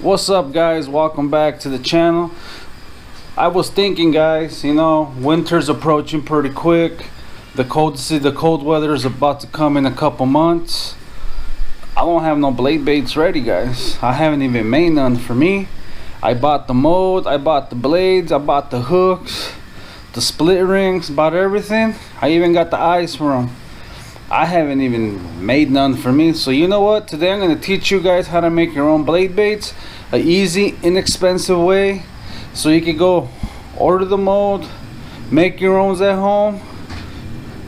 What's up, guys? Welcome back to the channel. I was thinking, guys, you know, winter's approaching pretty quick. The cold weather is about to come in a couple months. I don't have no blade baits ready, guys. I haven't even made none for me. I bought the mold, I bought the blades, I bought the hooks, the split rings, bought everything. I even got the eyes for them. I haven't even made none for me. So you know what, today I'm going to teach you guys how to make your own blade baits, an easy, inexpensive way, so you can go order the mold, make your own at home.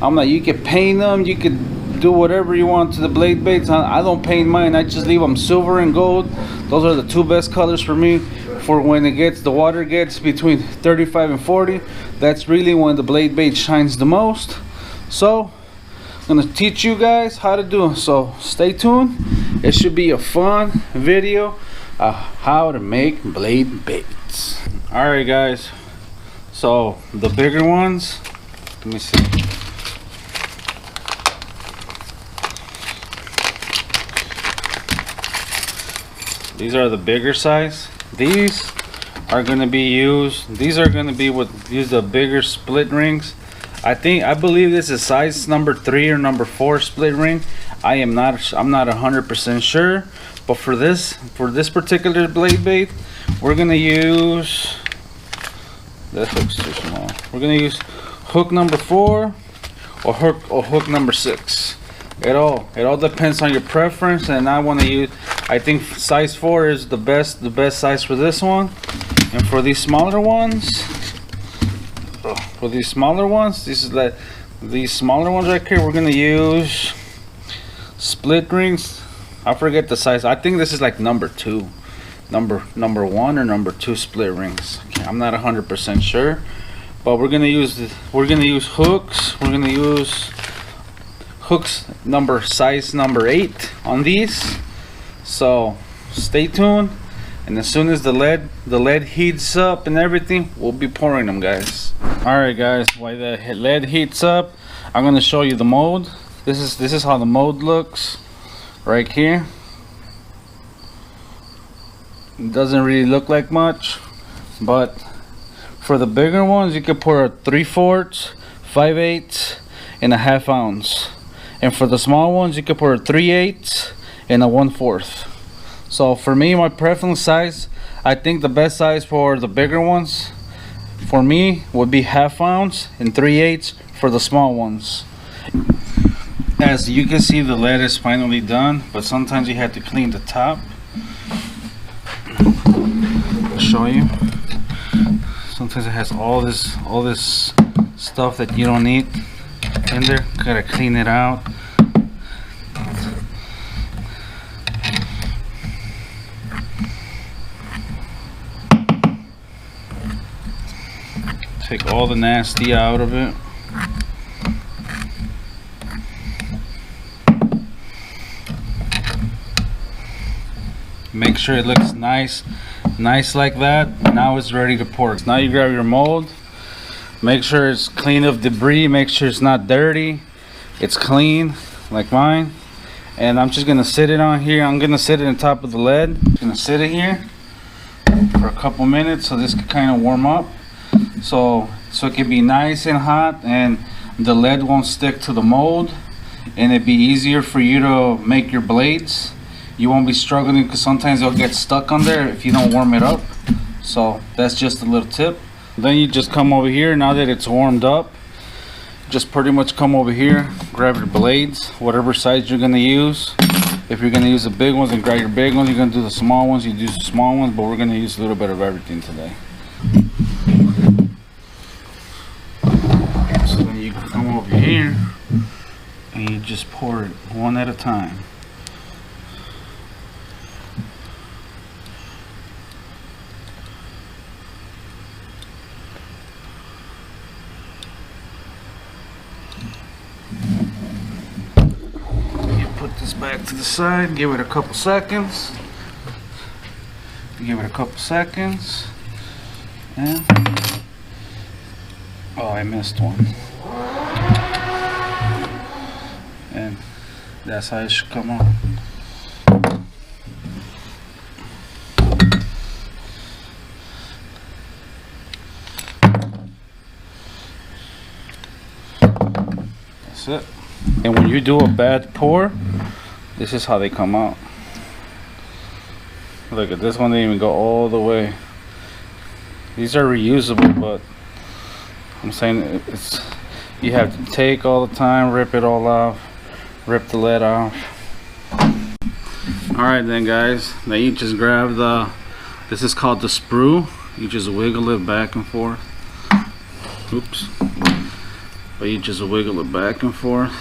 You can paint them, you can do whatever you want to the blade baits. I don't paint mine, I just leave them silver and gold. Those are the two best colors for me for when the water gets between 35 and 40. That's really when the blade bait shines the most. So I'm gonna teach you guys how to do it, so stay tuned. It should be a fun video of how to make blade baits. Alright, guys, so the bigger ones, let me see. These are the bigger size. These are going to be used. These are going to be use the bigger split rings. I believe this is size number 3 or number 4 split ring. I'm not 100% sure, but for this particular blade bait, we're going to use, that hook's too small. We're going to use hook number 4 or hook number 6. It all depends on your preference, and I think size 4 is the best size for this one. And for these smaller ones, these smaller ones right here, we're gonna use split rings. I forget the size. I think this is like number 2, number 1 or number 2 split rings. I'm not 100% sure, but we're gonna use hooks. We're gonna use hooks size number 8 on these. So stay tuned, and as soon as the lead heats up and everything, we'll be pouring them, guys. Alright, guys, while the lead heats up, I'm going to show you the mold. This is how the mold looks right here. It doesn't really look like much, but for the bigger ones, you can pour a 3/4, 5/8, and a 1/2 ounce. And for the small ones, you can pour a 3/8 and a 1/4. So for me, my preference size, I think the best size for the bigger ones for me would be 1/2 ounce and 3/8 for the small ones. As you can see, the lead is finally done, but sometimes you have to clean the top. I'll show you. Sometimes it has all this stuff that you don't need in there. Gotta clean it out. Take all the nasty out of it. Make sure it looks nice like that. Now it's ready to pour. Now you grab your mold. Make sure it's clean of debris. Make sure it's not dirty. It's clean like mine. And I'm just gonna sit it on here. I'm gonna sit it on top of the lead. I'm gonna sit it here for a couple minutes so this can kind of warm up. So it can be nice and hot, and the lead won't stick to the mold, and it'd be easier for you to make your blades. You won't be struggling, because sometimes they'll get stuck on there if you don't warm it up. So that's just a little tip. Then you just come over here. Now that it's warmed up, just pretty much come over here, grab your blades, whatever size you're gonna use. If you're gonna use the big ones, then grab your big ones. You're gonna do the small ones, you do the small ones, but we're gonna use a little bit of everything today. So then you come over here and you just pour it one at a time. You put this back to the side, give it a couple seconds. And oh, I missed one. And that's how it should come out. That's it. And when you do a bad pour, this is how they come out. Look at this one, didn't even go all the way. These are reusable, but I'm saying it's, you have to take all the time, rip it all off, rip the lead off. Alright then guys, now you just grab the, this is called the sprue. You just wiggle it back and forth. Oops. But you just wiggle it back and forth.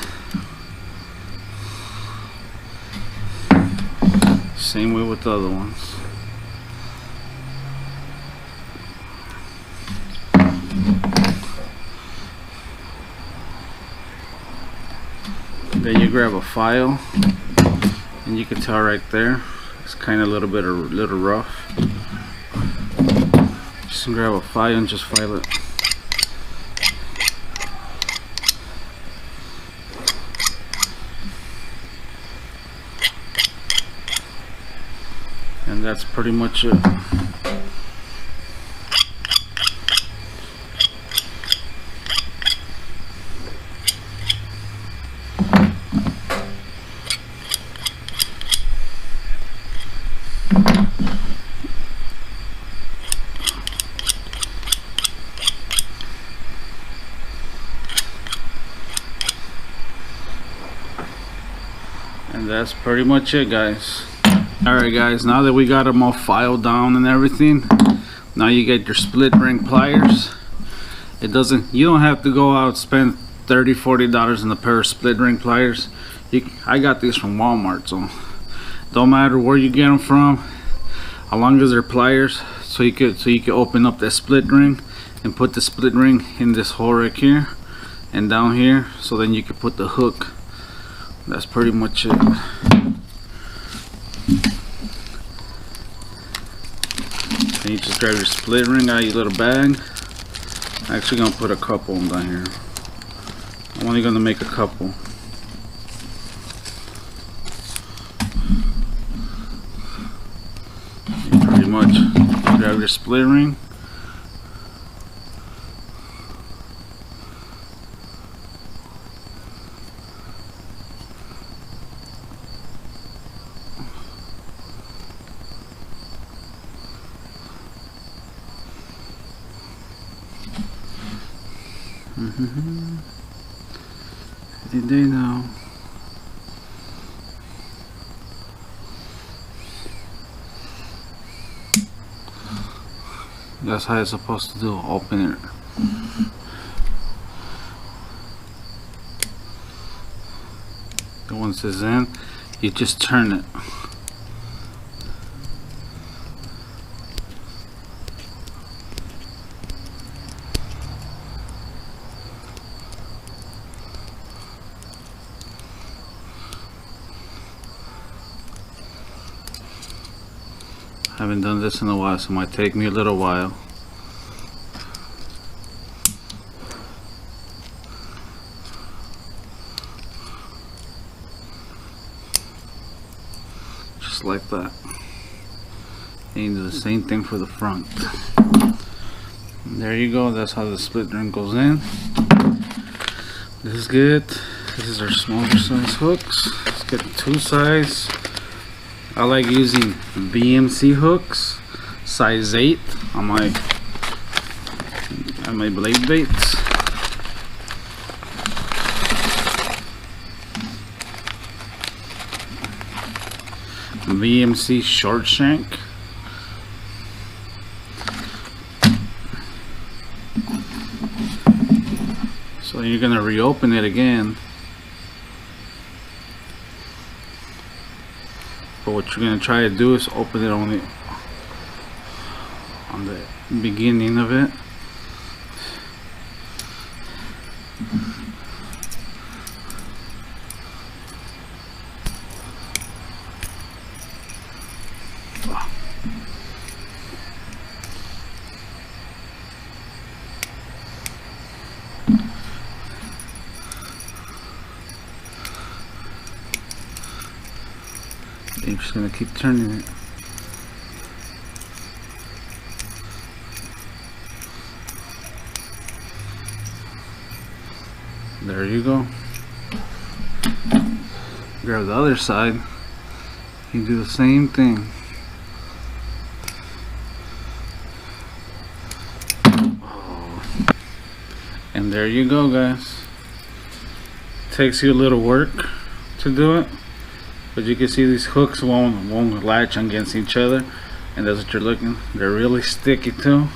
Same way with the other ones. Then you grab a file, and you can tell right there, it's kind of a little rough. Just grab a file and just file it. And that's pretty much it. And that's pretty much it, guys. Alright guys, now that we got them all filed down and everything, now you get your split ring pliers. You don't have to go out and spend $30–40 on a pair of split ring pliers. I got these from Walmart, so don't matter where you get them from, as long as they're pliers, so you can open up that split ring and put the split ring in this hole right here and down here, so then you can put the hook. That's pretty much it. And you just grab your split ring out of your little bag. I'm actually gonna put a couple of them down here. I'm only gonna make a couple. You pretty much grab your split ring. Did they know? That's how it's supposed to do. Open it. Once it's in, you just turn it. Haven't done this in a while, so it might take me a little while. Just like that. And you do the same thing for the front. And there you go, that's how the split ring goes in. This is good. This is our smaller size hooks. Let's get the 2 size. I like using BMC hooks, size 8 on my blade baits. BMC short shank. So you're gonna reopen it again. But what you're going to try to do is open it only on the beginning of it. I'm just going to keep turning it. There you go. grab the other side, you do the same thing. And there you go, guys. Takes you a little work to do it, but you can see these hooks won't latch against each other, and that's what you're looking. They're really sticky too,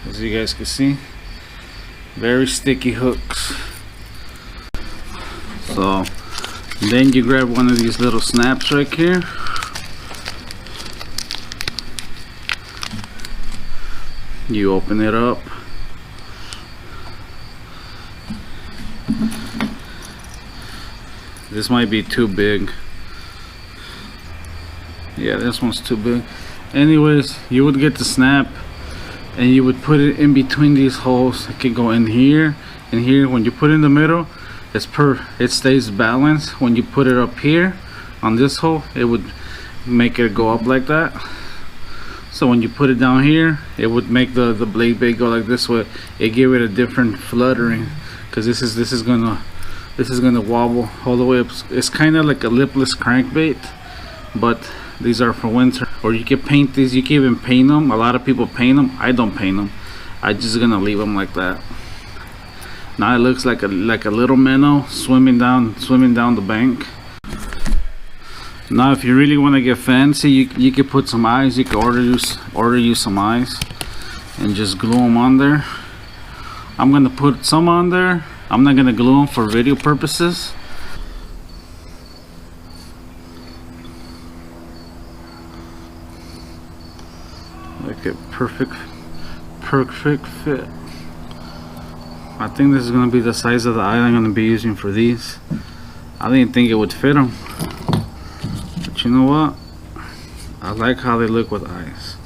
as you guys can see. Very sticky hooks. So then you grab one of these little snaps right here. You open it up. This might be too big. Yeah, this one's too big. Anyways, you would get the snap and you would put it in between these holes. It can go in here and here. When you put it in the middle, it stays balanced. When you put it up here on this hole, it would make it go up like that. So when you put it down here, it would make the blade bait go like this way. It gave it a different fluttering, because this is gonna wobble all the way up. It's kind of like a lipless crankbait, but these are for winter. Or you can paint these. You can even paint them. A lot of people paint them. I don't paint them. I just gonna leave them like that. Now it looks like a little minnow swimming down the bank. Now if you really want to get fancy, you could put some eyes. You could order you some eyes and just glue them on there. I'm gonna put some on there. I'm not gonna glue them for video purposes. Like a perfect fit. I think this is gonna be the size of the eye I'm gonna be using for these. I didn't think it would fit them, but you know what? I like how they look with eyes.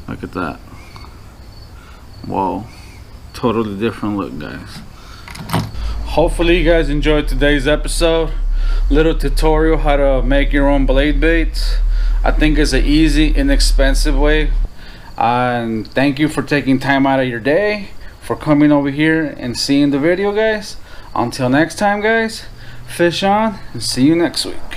Look at that. Whoa, totally different look, guys. Hopefully you guys enjoyed today's episode. Little tutorial how to make your own blade baits. I think it's an easy, inexpensive way. And thank you for taking time out of your day for coming over here and seeing the video, guys. Until next time, guys, fish on and see you next week.